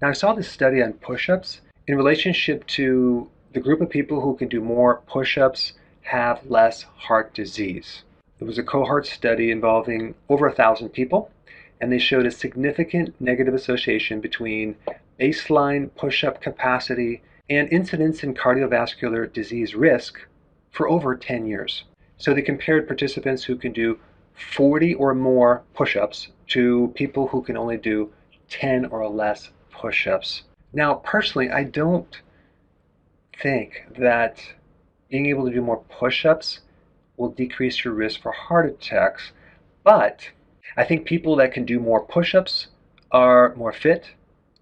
Now, I saw this study on push-ups in relationship to the group of people who can do more push-ups have less heart disease. It was a cohort study involving over 1,000 people, and they showed a significant negative association between baseline push-up capacity and incidence in cardiovascular disease risk for over 10 years. So they compared participants who can do 40 or more push-ups to people who can only do 10 or less push-ups. Now, personally, I don't think that being able to do more push-ups will decrease your risk for heart attacks, but I think people that can do more push-ups are more fit.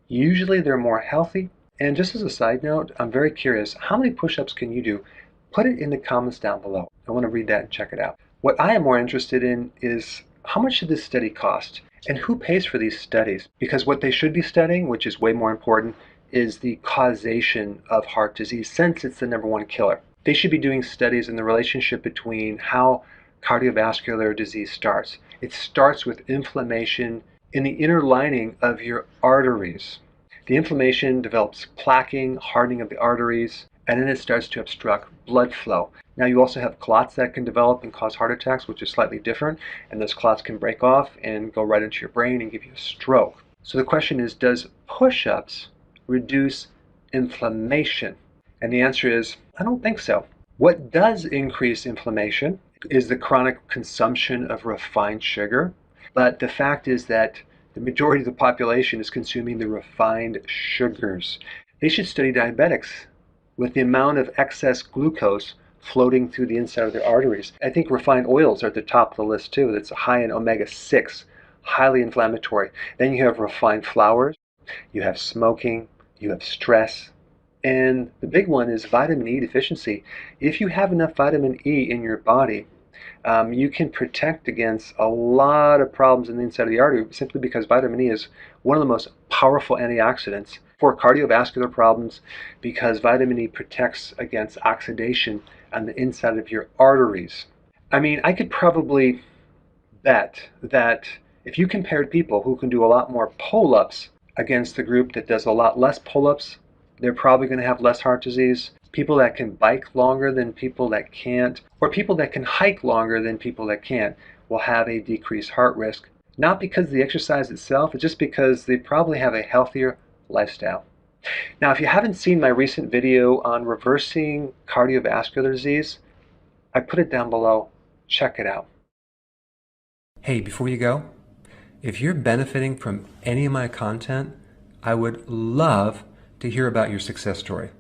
Usually they're more healthy. And just as a side note, I'm very curious, how many push-ups can you do? Put it in the comments down below. I want to read that and check it out. What I am more interested in is how much did this study cost? And who pays for these studies? Because what they should be studying, which is way more important, is the causation of heart disease, since it's the #1 killer. They should be doing studies in the relationship between how cardiovascular disease starts. It starts with inflammation in the inner lining of your arteries. The inflammation develops plaquing, hardening of the arteries, and then it starts to obstruct blood flow. Now, you also have clots that can develop and cause heart attacks, which is slightly different, and those clots can break off and go right into your brain and give you a stroke. So the question is, does push-ups reduce inflammation? And the answer is, I don't think so. What does increase inflammation is the chronic consumption of refined sugar, but the fact is that the majority of the population is consuming the refined sugars. They should study diabetics with the amount of excess glucose floating through the inside of their arteries. I think refined oils are at the top of the list too. That's high in omega-6, highly inflammatory. Then you have refined flours, you have smoking, you have stress, and the big one is vitamin E deficiency. If you have enough vitamin E in your body, you can protect against a lot of problems in the inside of the artery simply because vitamin E is one of the most powerful antioxidants for cardiovascular problems, because vitamin E protects against oxidation on the inside of your arteries. I mean, I could probably bet that if you compared people who can do a lot more pull-ups against the group that does a lot less pull-ups, they're probably going to have less heart disease. People that can bike longer than people that can't, or people that can hike longer than people that can't, will have a decreased heart risk. Not because of the exercise itself, it's just because they probably have a healthier lifestyle. Now, if you haven't seen my recent video on reversing cardiovascular disease, I put it down below. Check it out. Hey, before you go, if you're benefiting from any of my content, I would love to hear about your success story.